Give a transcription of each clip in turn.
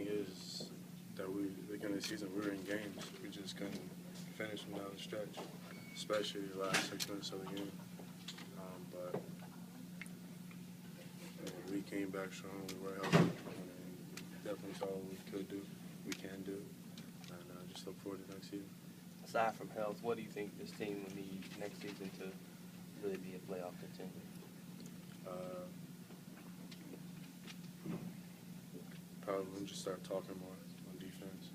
thing is that we, the beginning of the season, we were in games. We just couldn't finish them down the stretch, especially the last 6 minutes of the game. But we came back strong. We were healthy. Definitely saw what we could do, we can do, and just look forward to next season. Aside from health, what do you think this team will need next season to really be a playoff contender? Probably we'll just start talking more on defense,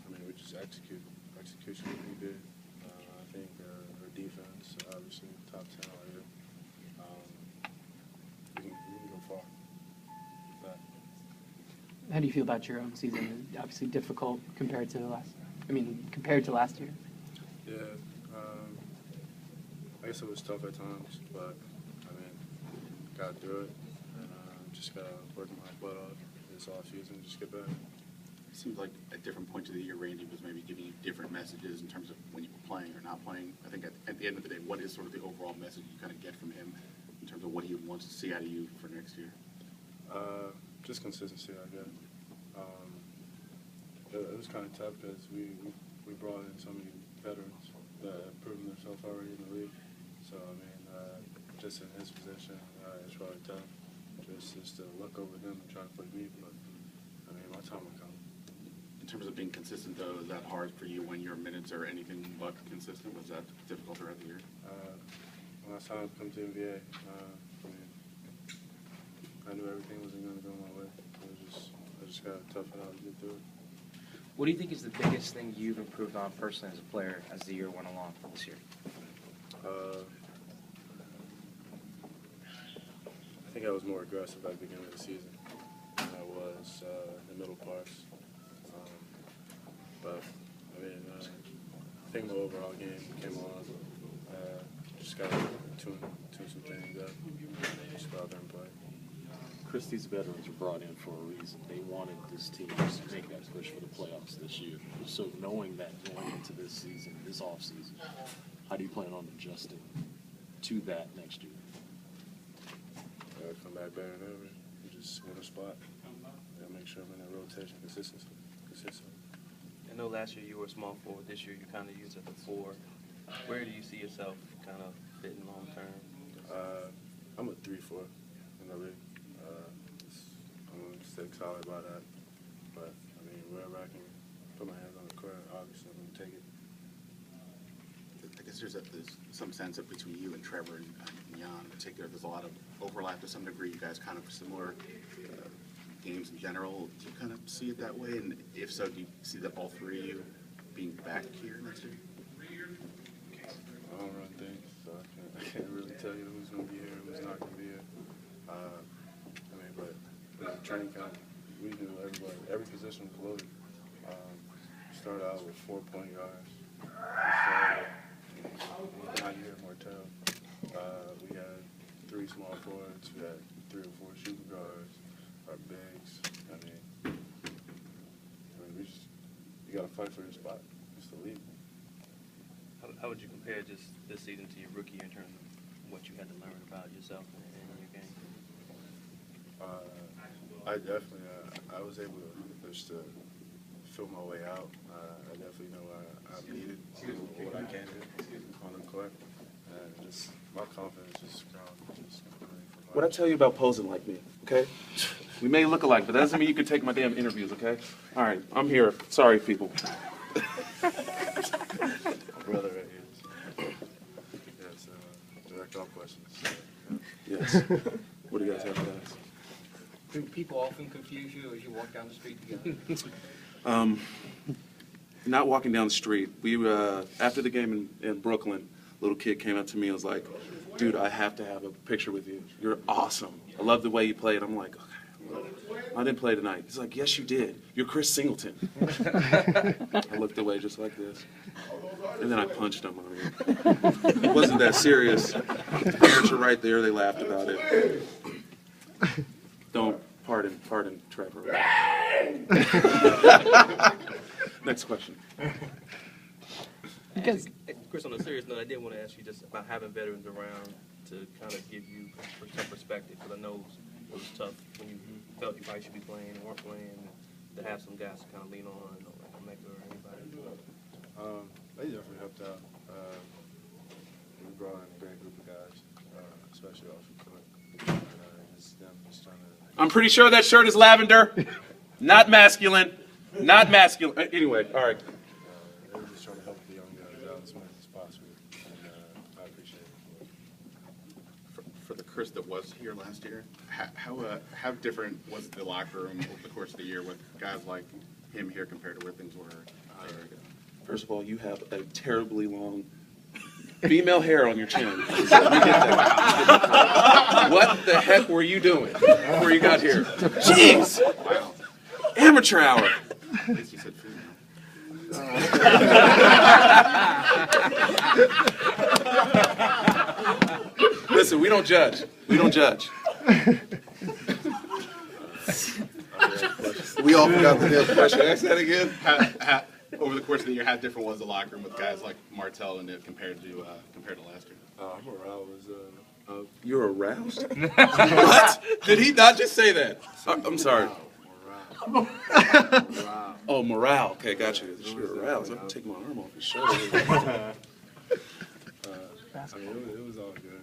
and we just execute. Execution would be big. I think our defense, obviously, top 10 out here. We can go far. But how do you feel about your own season? Obviously difficult compared to compared to last year. Yeah, I guess it was tough at times, but got through it. Just got to work my butt off this offseason and just get better. It seems like at different points of the year, Randy was maybe giving you different messages in terms of when you were playing or not playing. I think at the end of the day, what is sort of the overall message you kind of get from him in terms of what he wants to see out of you for next year? Just consistency, I guess. It was kind of tough because we brought in so many veterans that have proven themselves already in the league. So, just in his position, it's probably tough. Just to look over them and try to play me, but my time will come. In terms of being consistent, though, is that hard for you when your minutes are anything but consistent? Was that difficult throughout the year? When I signed up to come to the NBA, I knew everything wasn't going to go my way. I just got to tough it out and get through it. What do you think is the biggest thing you've improved on personally as a player as the year went along this year? I think I was more aggressive at the beginning of the season than I was in the middle parts. But I think my overall game came on. Just got to tune some things up. Just go out there and play. Chris, these veterans were brought in for a reason. They wanted this team to make that push for the playoffs this year. So knowing that going into this season, this offseason, how do you plan on adjusting to that next year? Come back better than ever. You just win a spot. Make sure I'm in that rotation consistently. I know last year you were a small forward. This year you kind of use it at 4. Where do you see yourself kind of fitting long term? I'm a 3-4 in the league. I'm still excited about that. But wherever I can put my hands on the court, obviously I'm going to take it. I guess there's some sense of between you and Trevor and Jan in particular, there's a lot of overlap to some degree. You guys kind of similar games in general. Do you kind of see it that way? And if so, do you see that all three of you being back here next year? I don't run things, so I can't really tell you who's going to be here, who's not going to be here. But with the training camp, we knew everybody. Every position was loaded. Started out with 4 point guards. Not here at Martell. We had 3 small forwards. We had 3 or 4 shooting guards. Our bigs. You got to fight for your spot. It's the league. How would you compare just this season to your rookie in terms of what you had to learn about yourself and your game? I definitely, I was able to just fill my way out. I definitely know I'm needed to do what I can do on the court. And just my confidence is grown. What I tell you about posing like me, okay? We may look alike, but that doesn't mean you can take my damn interviews, okay? All right, I'm here. Sorry, people. Brother right here. Yes, direct all questions. Yes. What do you guys have to ask? Do people often confuse you as you walk down the street together? Not walking down the street. We after the game in Brooklyn, a little kid came up to me and was like, "Dude, I have to have a picture with you. You're awesome. I love the way you played." I'm like, "Okay, I didn't play tonight." He's like, "Yes, you did. You're Chris Singleton." I looked away just like this, and then I punched him. It wasn't that serious. The parents are right there. They laughed about it. Don't pardon Trevor. Next question. Chris, on a serious note, I did want to ask you just about having veterans around to kind of give you some perspective, because I know it was tough when you felt you probably should be playing and weren't playing, to have some guys to kind of lean on, like a Mecca or anybody? They definitely helped out. We brought in a great group of guys, especially off the court. It's them just trying to. I'm pretty sure that shirt is lavender, not masculine, not masculine. Anyway, all right. They were just trying to help the young guys out as much as possible, and I appreciate it. For the Chris that was here last year, how different was the locker room over the course of the year with guys like him here compared to where things were a year ago? First of all, you have a terribly long female hair on your chin. We get that. What the heck were you doing before you got here? Jeez! Wow. Amateur hour. At least you said female. Listen, we don't judge. We don't judge. We all forgot the damn Question. Ask that again. Over the course of the year, how different was the locker room with guys like Martell and Nick compared to last year? Morale was You're aroused? What? Did he not just say that? I'm sorry. morale. Oh, morale. Okay, got you. You're aroused. I'm gonna take my arm off his shoulder. It was all good.